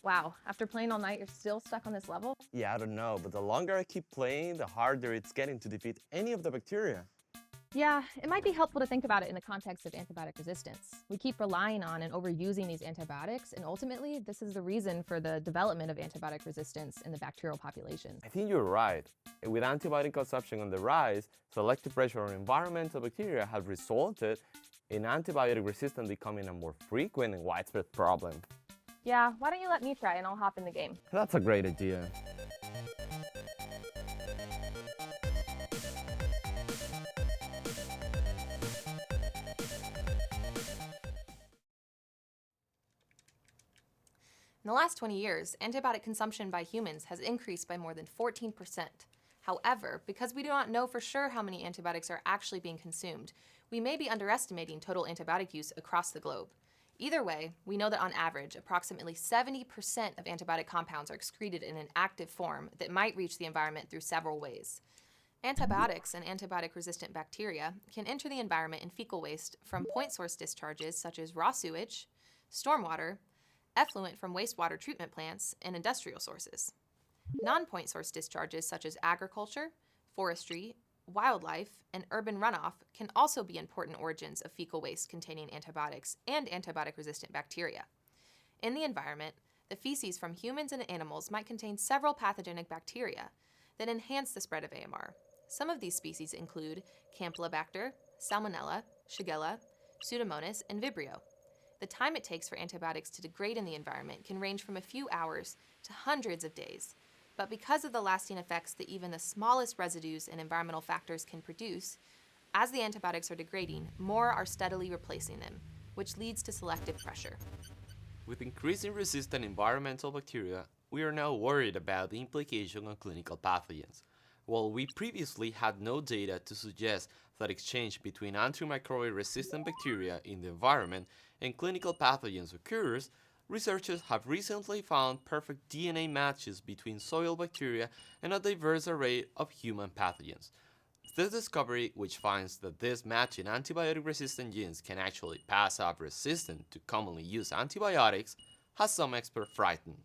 Wow, after playing all night, you're still stuck on this level? Yeah, I don't know, but the longer I keep playing, the harder it's getting to defeat any of the bacteria. Yeah, it might be helpful to think about it in the context of antibiotic resistance. We keep relying on and overusing these antibiotics, and ultimately, this is the reason for the development of antibiotic resistance in the bacterial population. I think you're right. With antibiotic consumption on the rise, selective pressure on environmental bacteria has resulted in antibiotic resistance becoming a more frequent and widespread problem. Yeah, why don't you let me try and I'll hop in the game. That's a great idea. In the last 20 years, antibiotic consumption by humans has increased by more than 14%. However, because we do not know for sure how many antibiotics are actually being consumed, we may be underestimating total antibiotic use across the globe. Either way, we know that on average, approximately 70% of antibiotic compounds are excreted in an active form that might reach the environment through several ways. Antibiotics and antibiotic-resistant bacteria can enter the environment in fecal waste from point source discharges such as raw sewage, stormwater, effluent from wastewater treatment plants, and industrial sources. Non-point source discharges such as agriculture, forestry, wildlife, and urban runoff can also be important origins of fecal waste containing antibiotics and antibiotic-resistant bacteria. In the environment, the feces from humans and animals might contain several pathogenic bacteria that enhance the spread of AMR. Some of these species include Campylobacter, Salmonella, Shigella, Pseudomonas, and Vibrio. The time it takes for antibiotics to degrade in the environment can range from a few hours to hundreds of days. But because of the lasting effects that even the smallest residues and environmental factors can produce, as the antibiotics are degrading, more are steadily replacing them, which leads to selective pressure. With increasing resistant environmental bacteria, we are now worried about the implication on clinical pathogens. While we previously had no data to suggest that exchange between antimicrobial resistant bacteria in the environment and clinical pathogens occurs, researchers have recently found perfect DNA matches between soil bacteria and a diverse array of human pathogens. This discovery, which finds that this match in antibiotic-resistant genes can actually pass off resistant to commonly used antibiotics, has some experts frightened.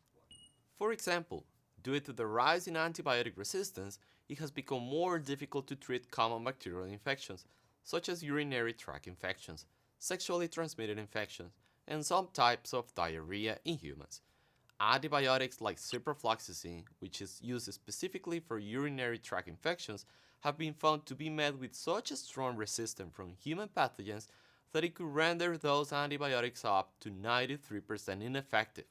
For example, due to the rise in antibiotic resistance, it has become more difficult to treat common bacterial infections, such as urinary tract infections, sexually transmitted infections, and some types of diarrhea in humans. Antibiotics like ciprofloxacin, which is used specifically for urinary tract infections, have been found to be met with such a strong resistance from human pathogens that it could render those antibiotics up to 93% ineffective.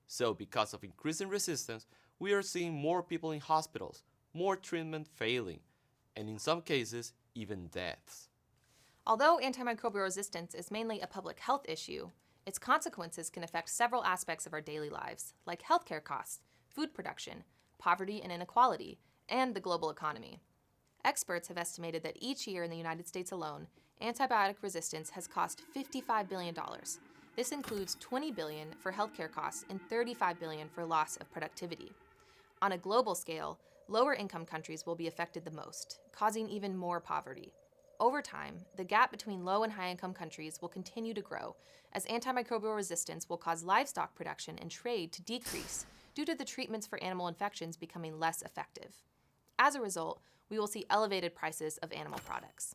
So, because of increasing resistance, we are seeing more people in hospitals, more treatment failing, and in some cases, even deaths. Although antimicrobial resistance is mainly a public health issue, its consequences can affect several aspects of our daily lives, like healthcare costs, food production, poverty and inequality, and the global economy. Experts have estimated that each year in the United States alone, antibiotic resistance has cost $55 billion. This includes $20 billion for healthcare costs and $35 billion for loss of productivity. On a global scale, lower-income countries will be affected the most, causing even more poverty. Over time, the gap between low and high-income countries will continue to grow, as antimicrobial resistance will cause livestock production and trade to decrease due to the treatments for animal infections becoming less effective. As a result, we will see elevated prices of animal products.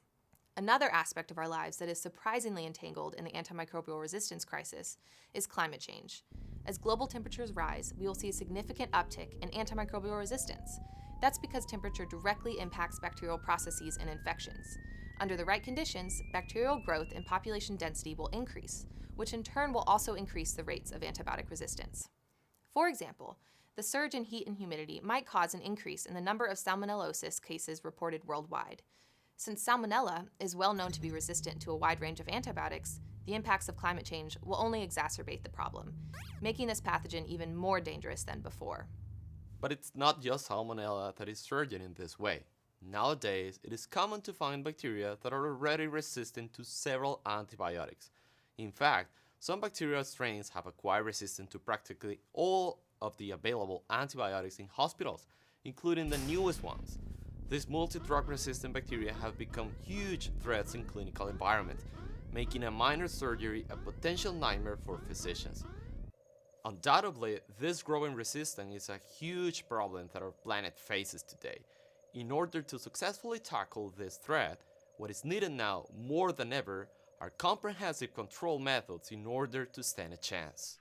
Another aspect of our lives that is surprisingly entangled in the antimicrobial resistance crisis is climate change. As global temperatures rise, we will see a significant uptick in antimicrobial resistance. That's because temperature directly impacts bacterial processes and infections. Under the right conditions, bacterial growth and population density will increase, which in turn will also increase the rates of antibiotic resistance. For example, the surge in heat and humidity might cause an increase in the number of salmonellosis cases reported worldwide. Since salmonella is well known to be resistant to a wide range of antibiotics, the impacts of climate change will only exacerbate the problem, making this pathogen even more dangerous than before. But it's not just salmonella that is surging in this way. Nowadays, it is common to find bacteria that are already resistant to several antibiotics. In fact, some bacterial strains have acquired resistance to practically all of the available antibiotics in hospitals, including the newest ones. These multi-drug resistant bacteria have become huge threats in clinical environments, making a minor surgery a potential nightmare for physicians. Undoubtedly, this growing resistance is a huge problem that our planet faces today. In order to successfully tackle this threat, what is needed now more than ever are comprehensive control methods in order to stand a chance.